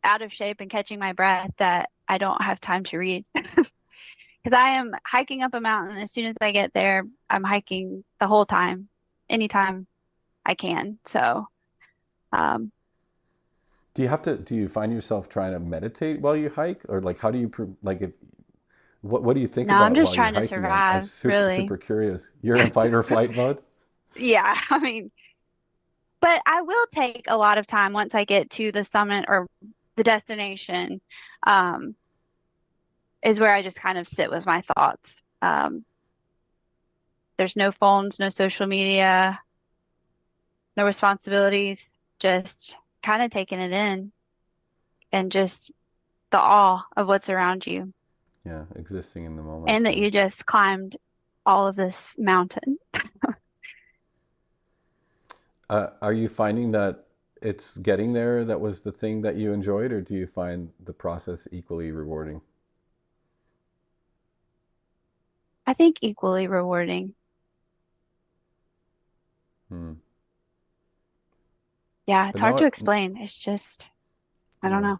out of shape and catching my breath that I don't have time to read. Because I am hiking up a mountain. As soon as I get there, I'm hiking the whole time, anytime I can. So, um, Do you find yourself trying to meditate while you hike, or like how do you like if what do you think no, I'm about just while you're trying to hiking? I'm survive, super really. super curious. You're in fight or flight mode? Yeah, I mean, but I will take a lot of time once I get to the summit or the destination, um, is where I just kind of sit with my thoughts. There's no phones, no social media, no responsibilities, just kind of taking it in and just the awe of what's around you Yeah, existing in the moment. and that Yeah. you just climbed all of this mountain. Are you finding that it's getting there that was the thing that you enjoyed, or do you find the process equally rewarding? I think equally rewarding. Hmm. Yeah, But it's hard now, to explain. It's just, I don't yeah, know.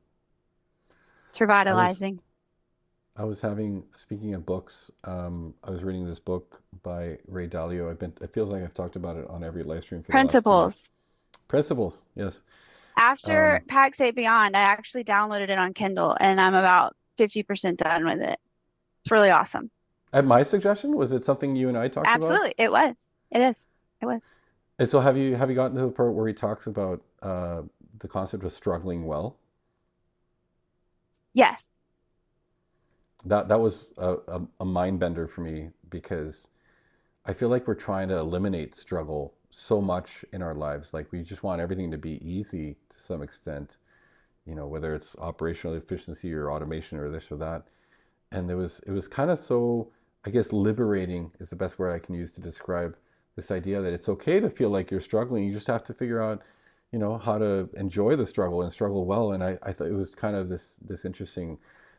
It's I was revitalizing. I was speaking of books, I was reading this book by Ray Dalio. It feels like I've talked about it on every live stream for the last 2 weeks. Principles. Principles, yes. After Um, PAX 8 Beyond, I actually downloaded it on Kindle and I'm about 50% done with it. It's really awesome. at my suggestion, was it something you and I talked about? Absolutely. It was. It is. It was. And so have you gotten to the part where he talks about the concept of struggling well? Yes. That was a mind bender for me because I feel like we're trying to eliminate struggle so much in our lives. Like we just want everything to be easy to some extent, you know, whether it's operational efficiency or automation or this or that. And it was kind of so, I guess, liberating is the best word I can use to describe this idea that it's okay to feel like you're struggling. You just have to figure out, you know, how to enjoy the struggle and struggle well. And I thought it was kind of this interesting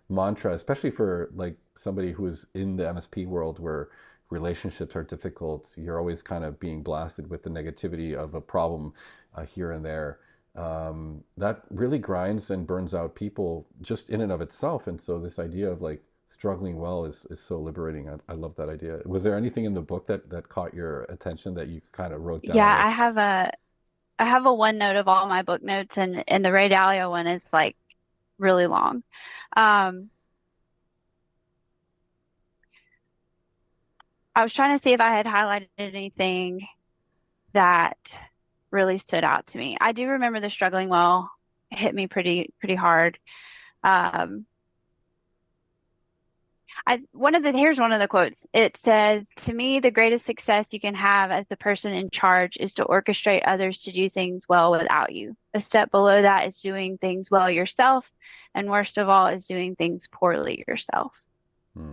mantra, especially for like somebody who is in the MSP world where relationships are difficult. You're always kind of being blasted with the negativity of a problem here and there. That really grinds and burns out people just in and of itself. And so this idea of like struggling well is so liberating. I love that idea. Was there anything in the book that caught your attention that you kind of wrote down Yeah, or I have a OneNote of all my book notes and the Ray Dalio one is like really long. Um, I was trying to see if I had highlighted anything that really stood out to me. I do remember the struggling well hit me pretty hard. Um, here's one of the quotes. It says, "To me, the greatest success you can have as the person in charge is to orchestrate others to do things well without you. A step below that is doing things well yourself, and worst of all is doing things poorly yourself." hmm.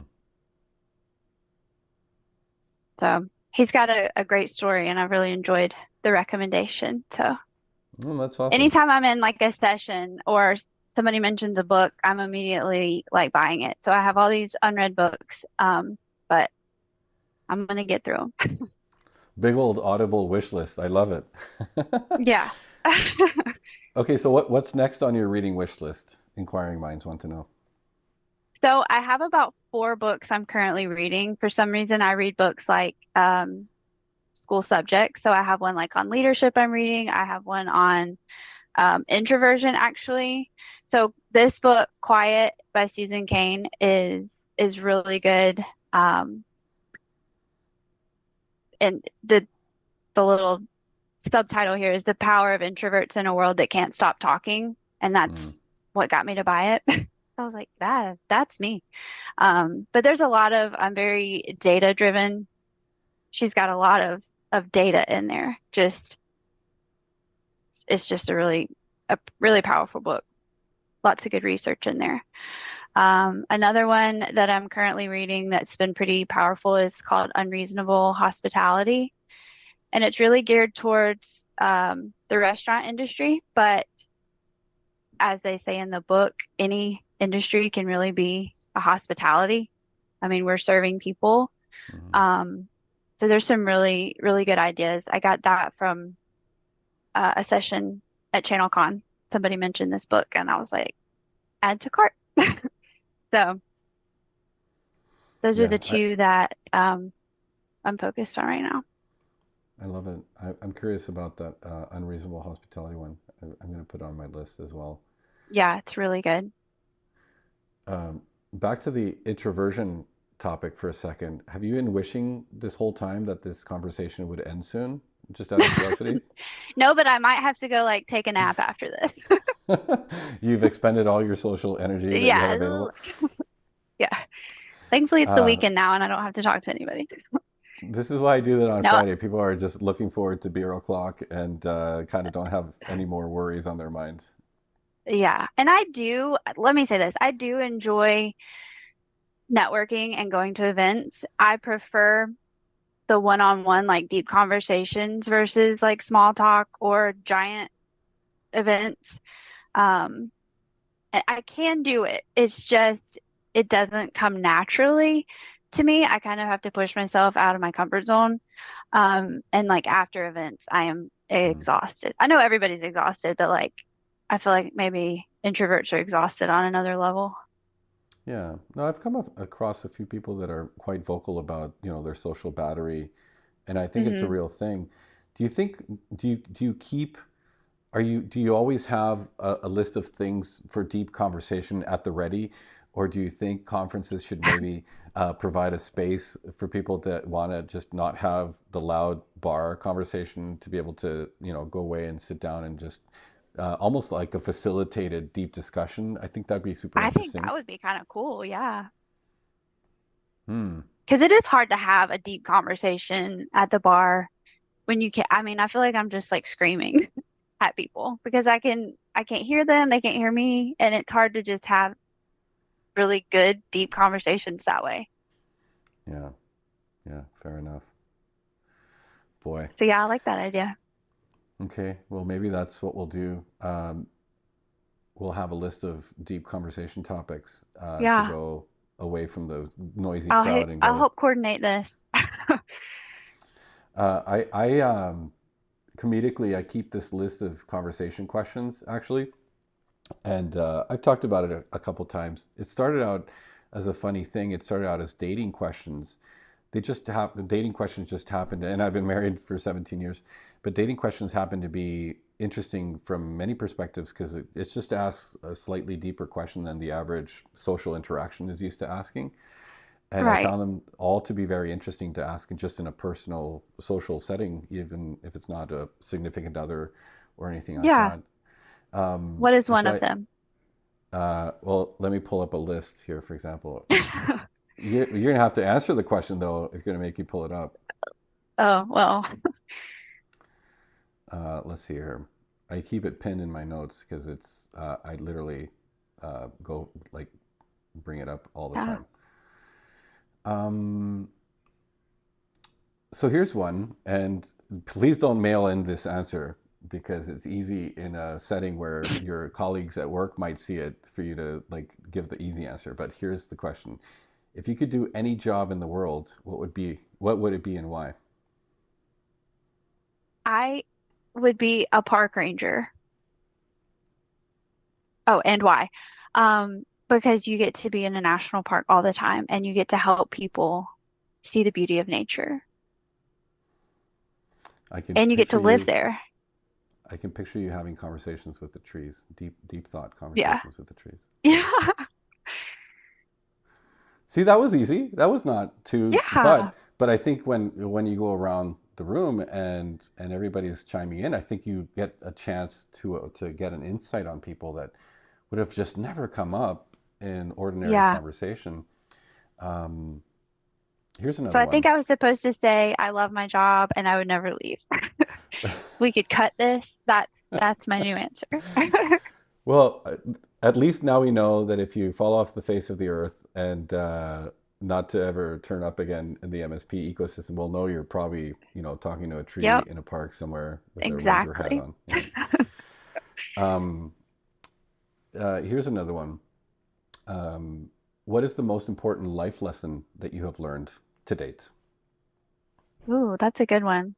So he's got a great story, and I've really enjoyed the recommendation. So Oh, that's awesome. anytime I'm in like a session or somebody mentions a book, I'm immediately like buying it. So I have all these unread books, but I'm gonna get through them. Big old Audible wish list. I love it. Yeah. Okay, so what's next on your reading wish list? Inquiring minds want to know. So I have about four books I'm currently reading. For some reason, I read books like school subjects. So I have one like on leadership I'm reading. I have one on introversion actually. So this book, Quiet by Susan Cain, is really good. Um, and the little subtitle here is The Power of Introverts in a World That Can't Stop Talking. And Mm, that's what got me to buy it. I was like, that's me. But there's a lot of, I'm very data driven. She's got a lot of data in there. It's just a really powerful book. Lots of good research in there. Another one that I'm currently reading that's been pretty powerful is called Unreasonable Hospitality. And it's really geared towards the restaurant industry. But as they say in the book, any industry can really be a hospitality. I mean, we're serving people. mhm. Um, so there's some really good ideas. I got that from a session at ChannelCon. Somebody mentioned this book, and I was like, add to cart. So those are Yeah, the two that I'm focused on right now. I love it. I'm curious about that unreasonable hospitality one. I'm going to put it on my list as well. Yeah, it's really good. Um, Back to the introversion topic for a second. Have you been wishing this whole time that this conversation would end soon? Just out of curiosity? No, but I might have to go like take a nap after this. You've expended all your social energy that you had Yeah, available. yeah. Thankfully, it's the Uh, weekend now, and I don't have to talk to anybody. this is why I do that on No, Friday. People are just looking forward to beer o'clock and kind of don't have any more worries on their minds. yeah. And let me say this, I do enjoy networking and going to events. I prefer the one-on-one, like deep conversations versus like small talk or giant events. Um, and I can do it. It's just, it doesn't come naturally to me. I kind of have to push myself out of my comfort zone. And like after events, I am Mm. exhausted. I know everybody's exhausted, but like, I feel like maybe introverts are exhausted on another level. Yeah. No, I've come across a few people that are quite vocal about, you know, their social battery, and I think it's a Hmm. real thing. Do you think do you keep Do you always have a list of things for deep conversation at the ready, or do you think conferences should maybe provide a space for people that want to just not have the loud bar conversation to be able to, go away and sit down and just almost like a facilitated deep discussion? I think that'd be super I think interesting. that would be kind of cool. Yeah. Hmm. Because it is hard to have a deep conversation at the bar when you can. I mean, I feel like I'm just like screaming at people because I can't hear them, they can't hear me, and it's hard to just have really good deep conversations that way. Yeah. Yeah. Fair enough. Boy. So yeah, I like that idea. Okay. Well, maybe that's what we'll do. We'll have a list of deep conversation topics to Yeah. go away from the noisy crowd and I'll go. help coordinate this. I comedically, I keep this list of conversation questions actually, and I've talked about it a couple times. It started out as a funny thing. It started out as dating questions. Dating questions just happened, and I've been married for 17 years, but dating questions happen to be interesting from many perspectives because it's just asks a slightly deeper question than the average social interaction is used to asking. And I Right. found them all to be very interesting to ask just in a personal social setting, even if it's not a significant other or anything like Yeah. that. What is one So of them? well, let me pull up a list here, for example. You're gonna have to answer the question though, if you're gonna make you pull it up. Oh, well, Let's see here. I keep it pinned in my notes because I literally go like bring it up all the yeah. time. Um, so here's one, and please don't mail in this answer because it's easy in a setting where your colleagues at work might see it for you to like give the easy answer. But here's the question: if you could do any job in the world, what would it be and why? I would be a park ranger. Oh, and why? Because you get to be in a national park all the time and you get to help people see the beauty of nature I can and you get picture to live you. there. I can picture you having conversations with the trees, deep thought Yeah. conversations with the trees. Yeah. See, that was easy. That was not too, Yeah. but I think when you go around the room and everybody's chiming in, I think you get a chance to get an insight on people that would have just never come up in ordinary Yeah. conversation. Um, Here's So another I think one. I was supposed to say I love my job and I would never leave. We could cut this. That's my new answer. Well, at least now we know that if you fall off the face of the earth and not to ever turn up again in the MSP ecosystem, we'll know you're probably, talking to a tree Yep, in a park somewhere with a ranger hat exactly. on. Yeah. Um, Here's another one. Um, what is the most important life lesson that you have learned to date? Ooh, that's a good one.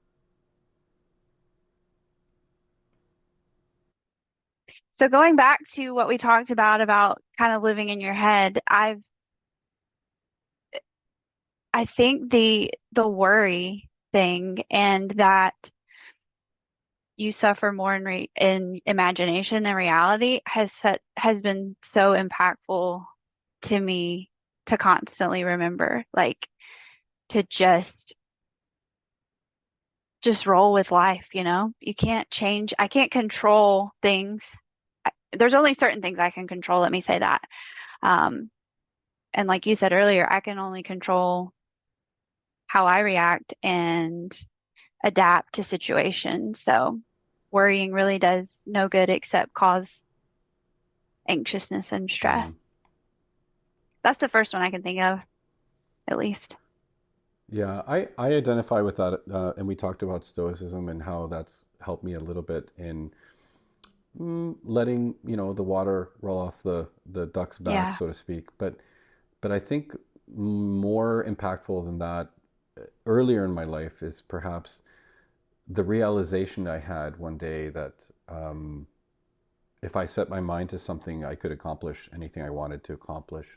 So going back to what we talked about kind of living in your head, I think the worry thing and that you suffer more in imagination than reality has been so impactful to me to constantly remember, like to just roll with life, you know? You can't change, I can't control things. There's only certain things I can control, let me say that. Um, and like you said earlier, I can only control how I react and adapt to situations. So worrying really does no good except cause anxiousness and Mm. stress. That's the first one I can think of, at least. Yeah, I identify with that, and we talked about stoicism and how that's helped me a little bit in letting the water roll off the duck's back, Yeah. so to speak. But I think more impactful than that, earlier in my life, is perhaps the realization I had one day that if I set my mind to something, I could accomplish anything I wanted to accomplish.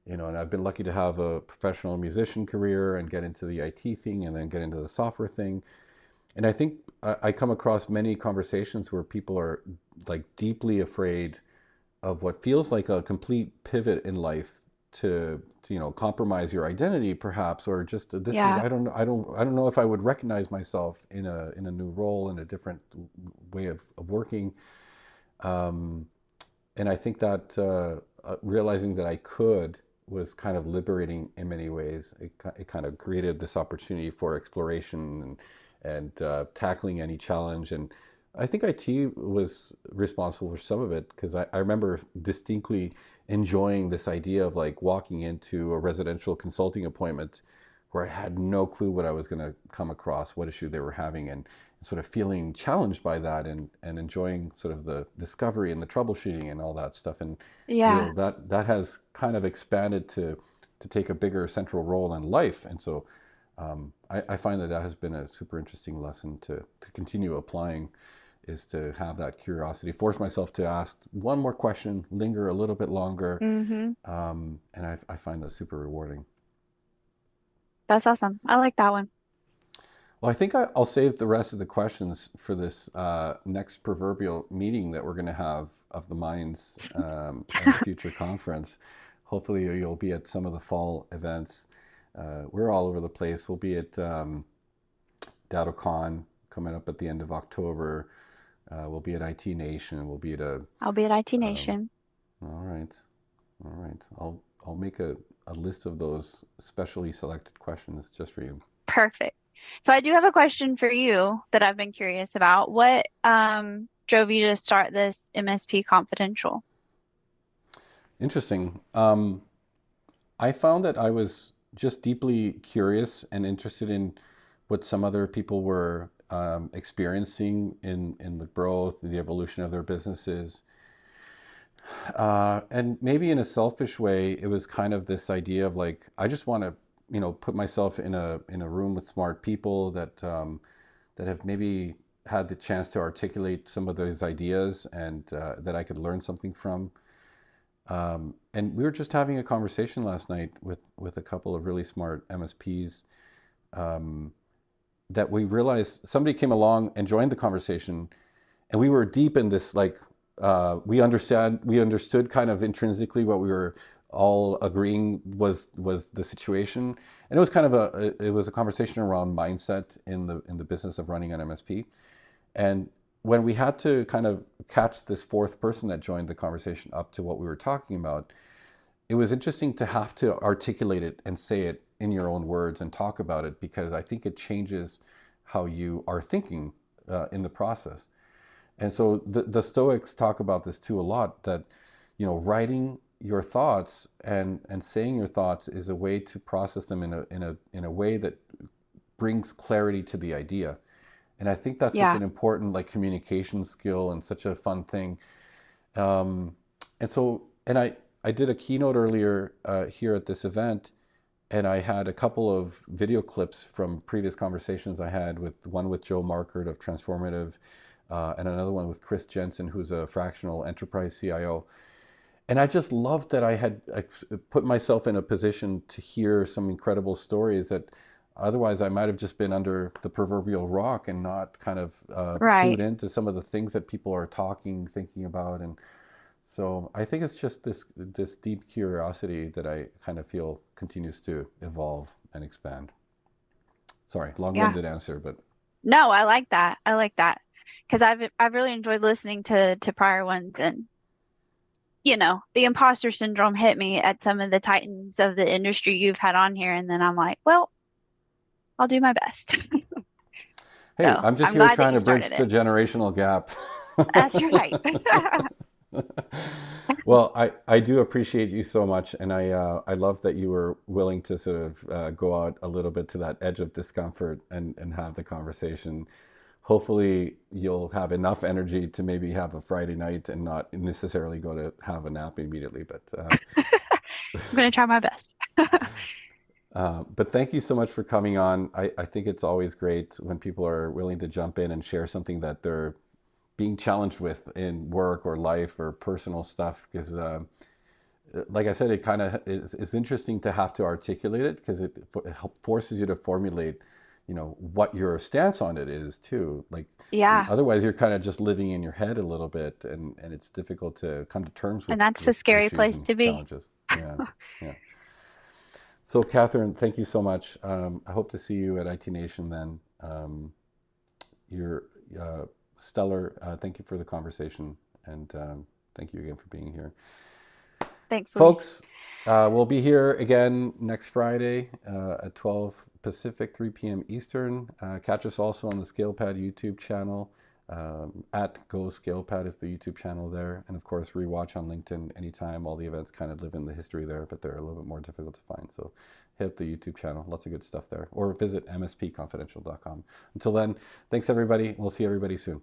And I've been lucky to have a professional musician career and get into the IT thing and then get into the software thing. And I think I come across many conversations where people are like deeply afraid of what feels like a complete pivot in life to compromise your identity perhaps, or just this is Yeah. I don't know if I would recognize myself in a new role, in a different way of working. Um, and I think that realizing that I could was kind of liberating in many ways. It kind of created this opportunity for exploration and tackling any challenge. And I think IT was responsible for some of it, because I remember distinctly enjoying this idea of like walking into a residential consulting appointment where I had no clue what I was going to come across, what issue they were having, and sort of feeling challenged by that, and enjoying sort of the discovery and the troubleshooting and all that stuff. And Yeah. that has kind of expanded to take a bigger central role in life. And so I find that has been a super interesting lesson to continue applying, is to have that curiosity, force myself to ask one more question, linger a little bit longer. Mm-hmm. And I find that super rewarding. That's awesome. I like that one. Well, I think I'll save the rest of the questions for this next proverbial meeting that we're going to have of the minds at a future conference. Hopefully, you'll be at some of the fall events. We're all over the place. We'll be at DattoCon coming up at the end of October. We'll be at IT Nation. We'll be at a. I'll be at IT Um, Nation. all right, all right. I'll make a list of those specially selected questions just for you. Perfect. So I do have a question for you that I've been curious about. What drove you to start this MSP Confidential? Interesting. I found that I was just deeply curious and interested in what some other people were experiencing in the growth, the evolution of their businesses. And maybe in a selfish way, it was kind of this idea of like, I just want to, put myself in a room with smart people that have maybe had the chance to articulate some of those ideas, and that I could learn something from. And we were just having a conversation last night with a couple of really smart MSPs, that we realized somebody came along and joined the conversation, and we were deep in this, like, we understood kind of intrinsically what we were all agreeing was the situation. And it was kind of it was a conversation around mindset in the business of running an MSP. And when we had to kind of catch this fourth person that joined the conversation up to what we were talking about, it was interesting to have to articulate it and say it in your own words and talk about it, because I think it changes how you are thinking in the process. And so the Stoics talk about this too a lot, that writing your thoughts and saying your thoughts is a way to process them in a way that brings clarity to the idea. And I think that's such Yeah. an important like communication skill and such a fun thing. Um, and so, and I did a keynote earlier here at this event, and I had a couple of video clips from previous conversations I had, with one with Joe Markert of Transformative, and another one with Chris Jensen, who's a fractional enterprise CIO. And I just loved that I had put myself in a position to hear some incredible stories that otherwise I might have just been under the proverbial rock and not kind of clued Right. into some of the things that people are thinking about. And so I think it's just this deep curiosity that I kind of feel continues to evolve and expand. Sorry, Yeah. long-winded answer, but No, I like that. I like that because I've really enjoyed listening to prior ones, and the imposter syndrome hit me at some of the titans of the industry you've had on here, and then I'm like, well, I'll do my best. hey, So I'm just I'm here glad that trying you to started bridge it. the generational gap. That's right. Well, I do appreciate you so much, and I love that you were willing to sort of go out a little bit to that edge of discomfort and have the conversation. Hopefully, you'll have enough energy to maybe have a Friday night and not necessarily go to have a nap immediately. I'm going to try my best. But thank you so much for coming on. I think it's always great when people are willing to jump in and share something that they're being challenged with in work or life or personal stuff, because like I said, it kind of is interesting to have to articulate it, because it forces you to formulate what your stance on it is too. Like, Yeah. otherwise you're kind of just living in your head a little bit, and it's difficult to come to terms And that's the with scary issues place and to be. challenges. Yeah, yeah. So Catherine, thank you so much. I hope to see you at IT Nation then. You're stellar. Thank you for the conversation, and thank you again for being here. Thanks, Luis. Folks, we'll be here again next Friday at 12 Pacific, 3 p.m. Eastern. Catch us also on the ScalePad YouTube channel. At Go ScalePad is the YouTube channel there. And of course, rewatch on LinkedIn anytime. All the events kind of live in the history there, but they're a little bit more difficult to find. So hit up the YouTube channel. Lots of good stuff there. Or visit mspconfidential.com. Until then, thanks everybody. We'll see everybody soon.